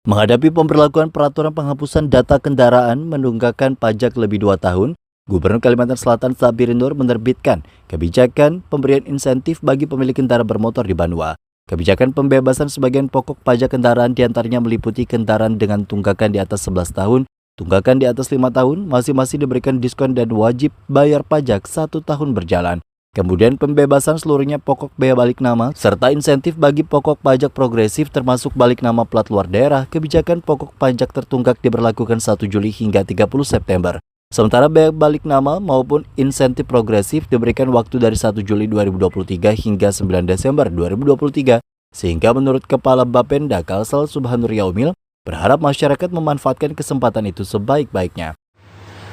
Menghadapi pemberlakuan peraturan penghapusan data kendaraan menunggakan pajak lebih 2 tahun, Gubernur Kalimantan Selatan Sabiri Nur menerbitkan kebijakan pemberian insentif bagi pemilik kendaraan bermotor di Banua. Kebijakan pembebasan sebagian pokok pajak kendaraan diantaranya meliputi kendaraan dengan tunggakan di atas 11 tahun, tunggakan di atas 5 tahun, masing-masing diberikan diskon dan wajib bayar pajak 1 tahun berjalan. Kemudian pembebasan seluruhnya pokok bea balik nama, serta insentif bagi pokok pajak progresif termasuk balik nama plat luar daerah. Kebijakan pokok pajak tertunggak diberlakukan 1 Juli hingga 30 September. Sementara bea balik nama maupun insentif progresif diberikan waktu dari 1 Juli 2023 hingga 9 Desember 2023. Sehingga menurut Kepala Bapenda Kalsel Subhanur Yaumil, berharap masyarakat memanfaatkan kesempatan itu sebaik-baiknya.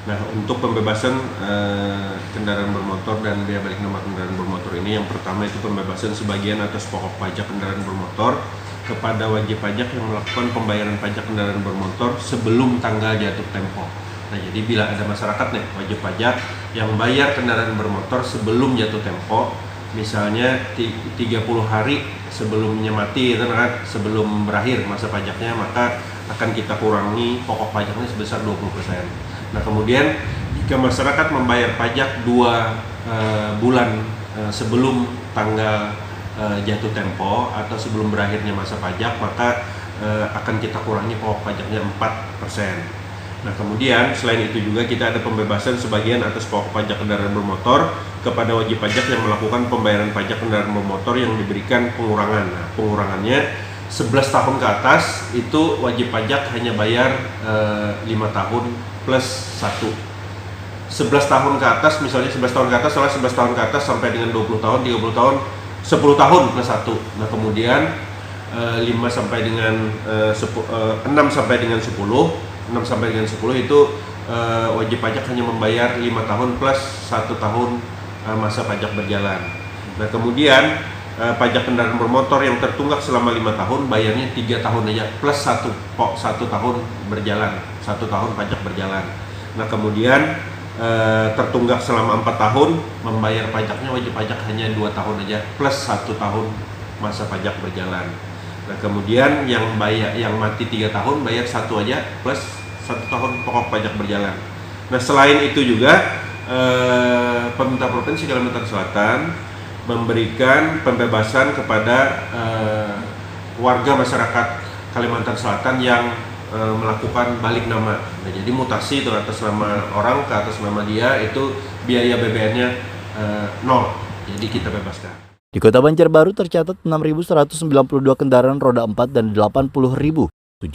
Nah, untuk pembebasan kendaraan bermotor dan bea balik nama kendaraan bermotor ini, yang pertama itu pembebasan sebagian atas pokok pajak kendaraan bermotor kepada wajib pajak yang melakukan pembayaran pajak kendaraan bermotor sebelum tanggal jatuh tempo. Nah, jadi bila ada masyarakat nih wajib pajak yang bayar kendaraan bermotor sebelum jatuh tempo, misalnya 30 hari sebelumnya mati, itu kan, sebelum berakhir masa pajaknya, maka akan kita kurangi pokok pajaknya sebesar 20%. Nah, kemudian jika masyarakat membayar pajak 2 bulan sebelum tanggal jatuh tempo atau sebelum berakhirnya masa pajak, maka akan kita kurangi pokok pajaknya 4%. Nah, kemudian selain itu juga kita ada pembebasan sebagian atas pokok pajak kendaraan bermotor kepada wajib pajak yang melakukan pembayaran pajak kendaraan bermotor yang diberikan pengurangan. Nah, pengurangannya 11 tahun ke atas itu wajib pajak hanya bayar 5 tahun plus 1. 11 tahun ke atas, misalnya 11 tahun ke atas, setelah 11 tahun ke atas sampai dengan 20 tahun, 30 tahun, 10 tahun plus 1. Nah, kemudian 6 sampai dengan 10, 6 sampai dengan 10 itu wajib pajak hanya membayar 5 tahun plus 1 tahun masa pajak berjalan. Nah, kemudian pajak kendaraan bermotor yang tertunggak selama 5 tahun bayarnya 3 tahun aja plus 1 tahun berjalan, 1 tahun pajak berjalan. Nah, kemudian tertunggak selama 4 tahun membayar pajaknya wajib pajak hanya 2 tahun aja plus 1 tahun masa pajak berjalan. Nah, kemudian yang mati 3 tahun bayar 1 aja plus 1 tahun pokok pajak berjalan. Nah, selain itu juga pemerintah Provinsi Kalimantan Selatan memberikan pembebasan kepada warga masyarakat Kalimantan Selatan yang melakukan balik nama. Nah, jadi mutasi itu atas nama orang ke atas nama dia, itu biaya BBN-nya 0. Jadi kita bebaskan. Di Kota Banjarbaru tercatat 6.192 kendaraan roda 4 dan 80.754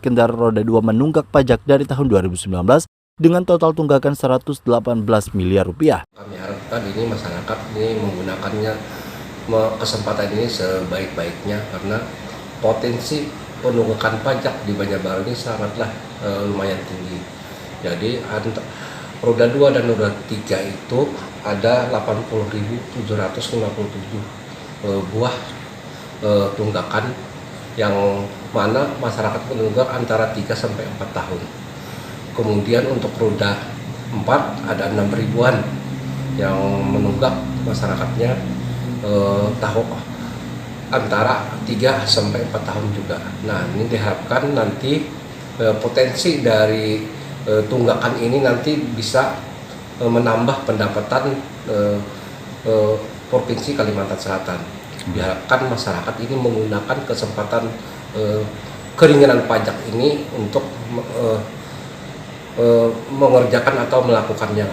kendaraan roda 2 menunggak pajak dari tahun 2019 dengan total tunggakan 118 miliar rupiah. Kami harapkan ini masyarakat ini menggunakannya kesempatan ini sebaik-baiknya, karena potensi penunggakan pajak di Banjarbaru ini sangatlah lumayan tinggi. Jadi roda 2 dan roda 3 itu ada 80.757 buah tunggakan, yang mana masyarakat menunggak antara 3 sampai 4 tahun. Kemudian untuk roda 4 ada 6 ribuan yang menunggak masyarakatnya tahun antara 3 sampai 4 tahun juga. Nah, ini diharapkan nanti potensi dari tunggakan ini nanti bisa menambah pendapatan Provinsi Kalimantan Selatan. Diharapkan masyarakat ini menggunakan kesempatan keringanan pajak ini untuk mengerjakan atau melakukannya.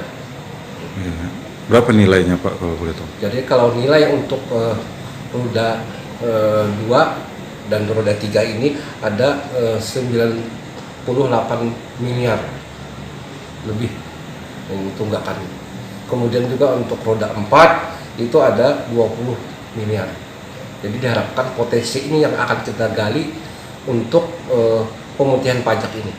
Berapa nilainya Pak kalau boleh tahu? Jadi kalau nilai untuk roda 2 dan roda 3 ini ada 98 miliar lebih yang tunggakan. Kemudian juga untuk roda 4 itu ada 20 miliar. Jadi diharapkan potensi ini yang akan kita gali untuk pemutihan pajak ini.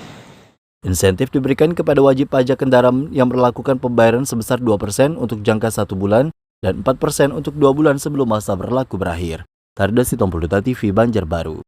Insentif diberikan kepada wajib pajak kendaraan yang melakukan pembayaran sebesar 2% untuk jangka 1 bulan dan 4% untuk 2 bulan sebelum masa berlaku berakhir. Tarda Sitompul Duta TV Banjarbaru.